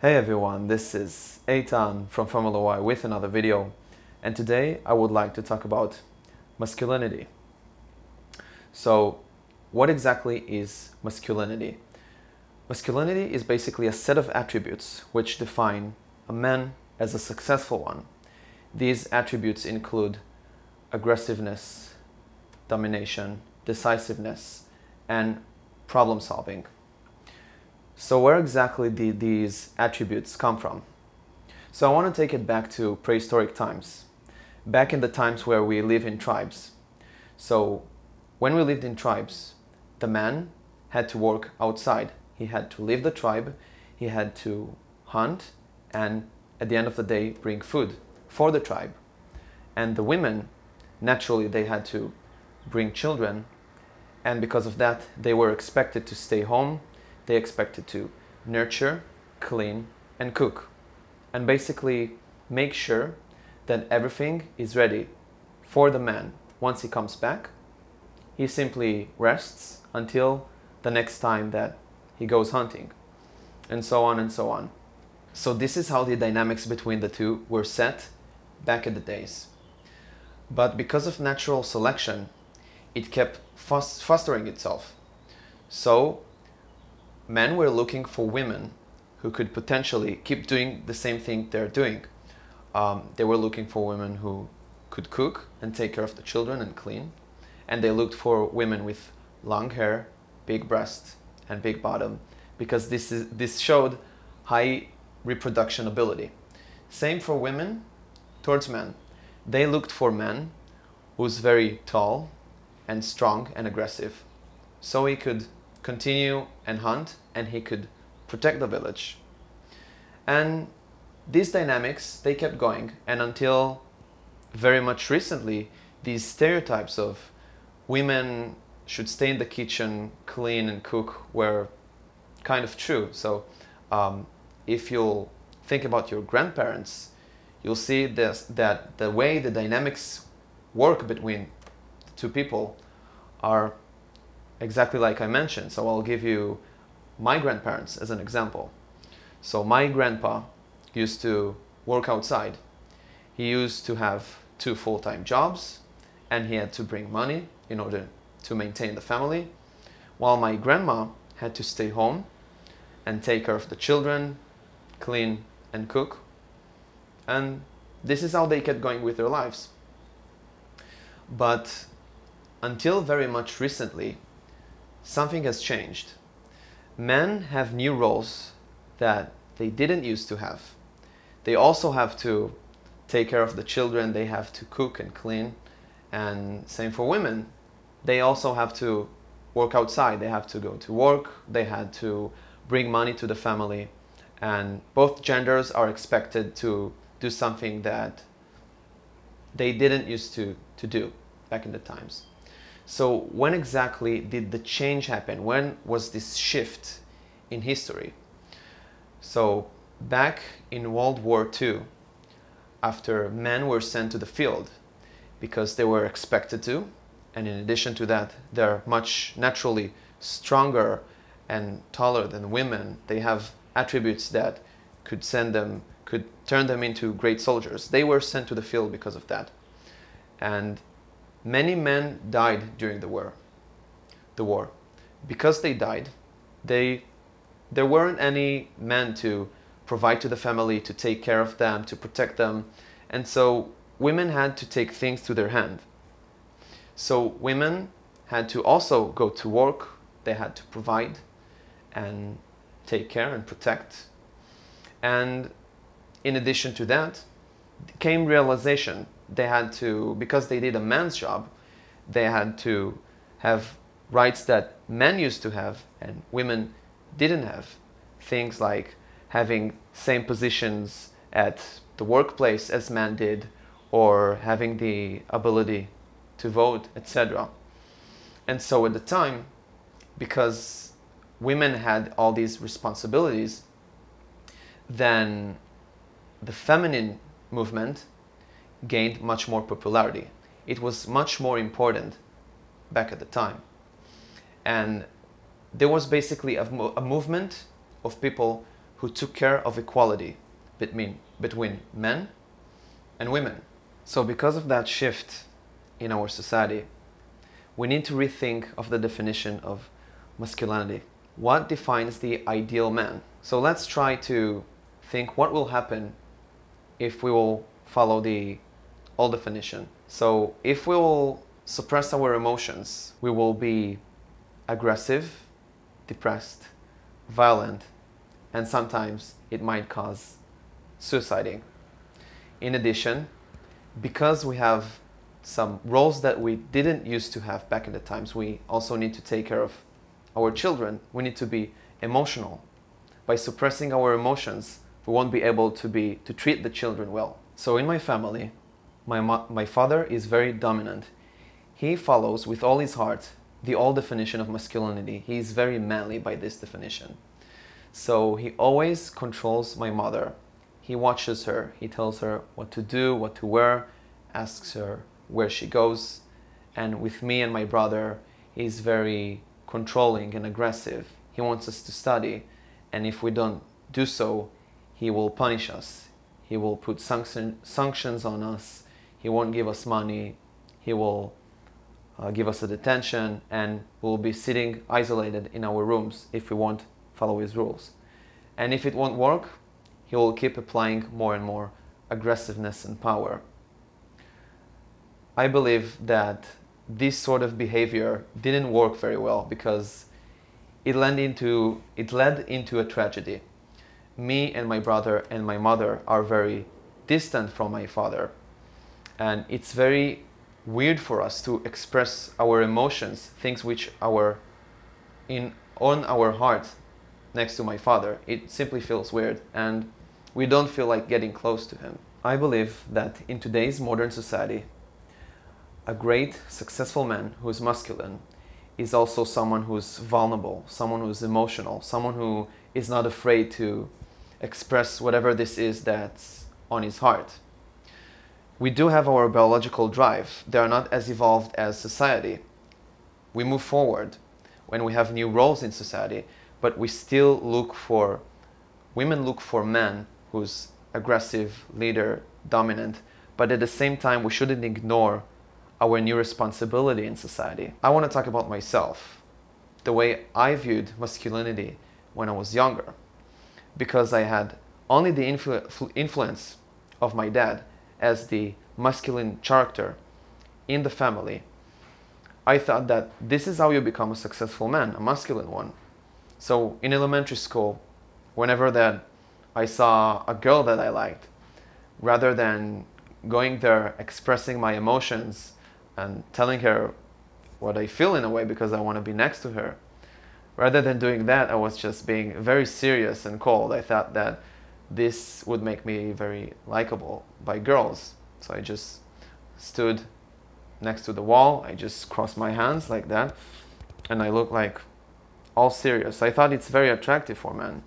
Hey everyone, this is Eitan from Formula Y with another video, and today I would like to talk about masculinity. So, what exactly is masculinity? Masculinity is basically a set of attributes which define a man as a successful one. These attributes include aggressiveness, domination, decisiveness, and problem solving. So where exactly did these attributes come from? So I want to take it back to prehistoric times, back in the times where we live in tribes. So when we lived in tribes, the man had to work outside. He had to leave the tribe, he had to hunt, and at the end of the day bring food for the tribe. And the women, naturally, they had to bring children, and because of that they were expected to stay home. They expected to nurture, clean, and cook, and basically make sure that everything is ready for the man. Once he comes back, he simply rests until the next time that he goes hunting, and so on and so on. So this is how the dynamics between the two were set back in the days. But because of natural selection, it kept fostering itself. So men were looking for women who could potentially keep doing the same thing they're doing. They were looking for women who could cook and take care of the children and clean. And they looked for women with long hair, big breasts, and big bottom, because this showed high reproduction ability. Same for women towards men. They looked for men who's very tall and strong and aggressive, so he could continue and hunt, and he could protect the village. And these dynamics, they kept going, and until very much recently, these stereotypes of women should stay in the kitchen, clean and cook were kind of true. So if you'll think about your grandparents, you'll see that the way the dynamics work between the two people are exactly like I mentioned. So I'll give you my grandparents as an example. So my grandpa used to work outside. He used to have 2 full-time jobs, and he had to bring money in order to maintain the family, while my grandma had to stay home and take care of the children, clean and cook. And this is how they kept going with their lives. But until very much recently, something has changed. Men have new roles that they didn't used to have. They also have to take care of the children, they have to cook and clean, and same for women. They also have to work outside, they have to go to work, they had to bring money to the family, and both genders are expected to do something that they didn't used to do back in the times. So when exactly did the change happen? When was this shift in history? So back in World War II, after men were sent to the field because they were expected to, and in addition to that, they're much naturally stronger and taller than women. They have attributes that could turn them into great soldiers. They were sent to the field because of that. And many men died during the war. Because they died, there weren't any men to provide to the family, to take care of them, to protect them. And so women had to take things to their hand. So women had to also go to work, they had to provide and take care and protect. And in addition to that came realization. They had to, because they did a man's job, they had to have rights that men used to have and women didn't have. Things like having same positions at the workplace as men did, or having the ability to vote, etc. And so at the time, because women had all these responsibilities, then the feminine movement gained much more popularity. It was much more important back at the time. And there was basically a movement of people who took care of equality between men and women. So because of that shift in our society, we need to rethink of the definition of masculinity. What defines the ideal man? So let's try to think what will happen if we will follow the old definition. So if we will suppress our emotions, we will be aggressive, depressed, violent, and sometimes it might cause suiciding. In addition, because we have some roles that we didn't used to have back in the times, we also need to take care of our children. We need to be emotional. By suppressing our emotions, we won't be able to treat the children well. So in my family, my father is very dominant. He follows with all his heart the old definition of masculinity. He is very manly by this definition. So he always controls my mother. He watches her. He tells her what to do, what to wear, asks her where she goes. And with me and my brother, he's very controlling and aggressive. He wants us to study, and if we don't do so, he will punish us. He will put sanctions on us. He won't give us money. He will give us a detention, and we'll be sitting isolated in our rooms if we won't follow his rules. And if it won't work, he will keep applying more and more aggressiveness and power. I believe that this sort of behavior didn't work very well because it led into a tragedy. Me and my brother and my mother are very distant from my father, and it's very weird for us to express our emotions, things which are on our heart next to my father. It simply feels weird, and we don't feel like getting close to him. I believe that in today's modern society, a great, successful man who is masculine is also someone who's vulnerable, someone who's emotional, someone who is not afraid to express whatever this is that's on his heart. We do have our biological drive. They are not as evolved as society. We move forward when we have new roles in society, but we still women look for men who's aggressive, leader, dominant, but at the same time we shouldn't ignore our new responsibility in society. I want to talk about myself, the way I viewed masculinity when I was younger, because I had only the influence of my dad as the masculine character in the family. I thought that this is how you become a successful man, a masculine one. So in elementary school, whenever that I saw a girl that I liked, rather than going there expressing my emotions and telling her what I feel in a way because I want to be next to her, rather than doing that, I was just being very serious and cold. I thought that this would make me very likable by girls. So I just stood next to the wall. I just crossed my hands like that, and I looked like all serious. I thought it's very attractive for men,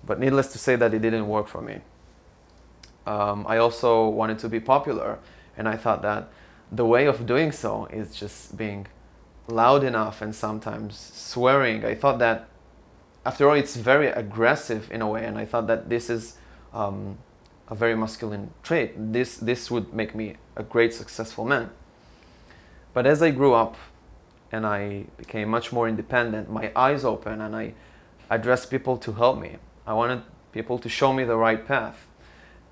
but needless to say that it didn't work for me. I also wanted to be popular, and I thought that the way of doing so is just being loud enough and sometimes swearing. I thought that, after all, it's very aggressive in a way, and I thought that this is a very masculine trait. This would make me a great, successful man. But as I grew up and I became much more independent, my eyes opened, and I addressed people to help me. I wanted people to show me the right path.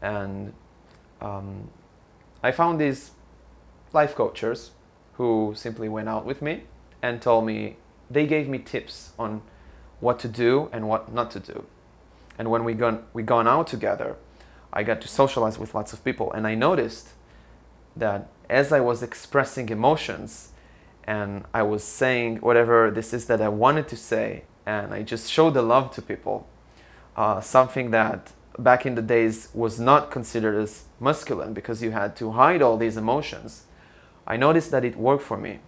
And I found these life coaches who simply went out with me and told me, they gave me tips on what to do and what not to do. And when we gone out together, I got to socialize with lots of people, and I noticed that as I was expressing emotions and I was saying whatever this is that I wanted to say, and I just showed the love to people, something that back in the days was not considered as masculine because you had to hide all these emotions, I noticed that it worked for me.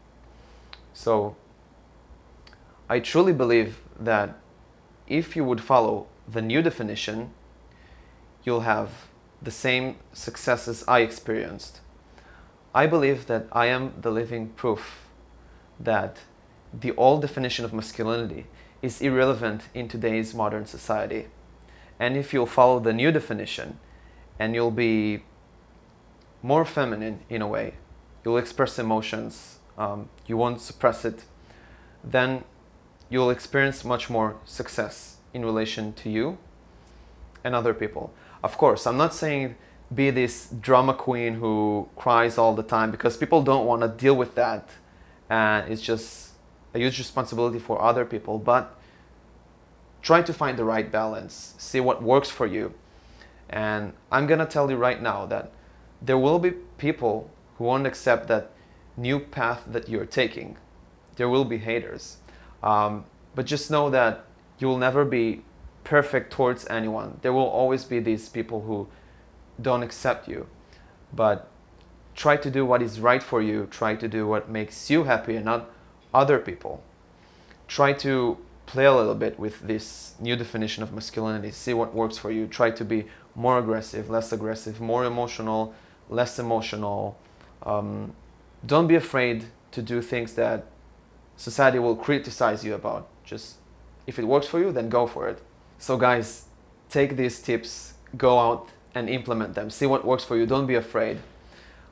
So I truly believe that if you would follow the new definition, you'll have the same successes I experienced. I believe that I am the living proof that the old definition of masculinity is irrelevant in today's modern society. And if you'll follow the new definition and you'll be more feminine in a way, you'll express emotions, you won't suppress it, then you'll experience much more success in relation to you and other people. Of course, I'm not saying be this drama queen who cries all the time, because people don't want to deal with that, and it's just a huge responsibility for other people. But try to find the right balance, see what works for you. And I'm gonna tell you right now that there will be people who won't accept that new path that you're taking. There will be haters, but just know that you will never be perfect towards anyone. There will always be these people who don't accept you, but try to do what is right for you. Try to do what makes you happy and not other people. Try to play a little bit with this new definition of masculinity. See what works for you. Try to be more aggressive, less aggressive, more emotional, less emotional. Don't be afraid to do things that society will criticize you about. Just, if it works for you, then go for it. So guys, take these tips, go out and implement them. See what works for you. Don't be afraid.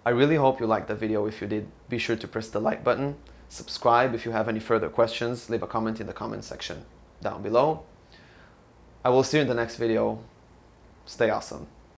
I really hope you liked the video. If you did, be sure to press the like button. Subscribe. If you have any further questions, leave a comment in the comment section down below. I will see you in the next video. Stay awesome.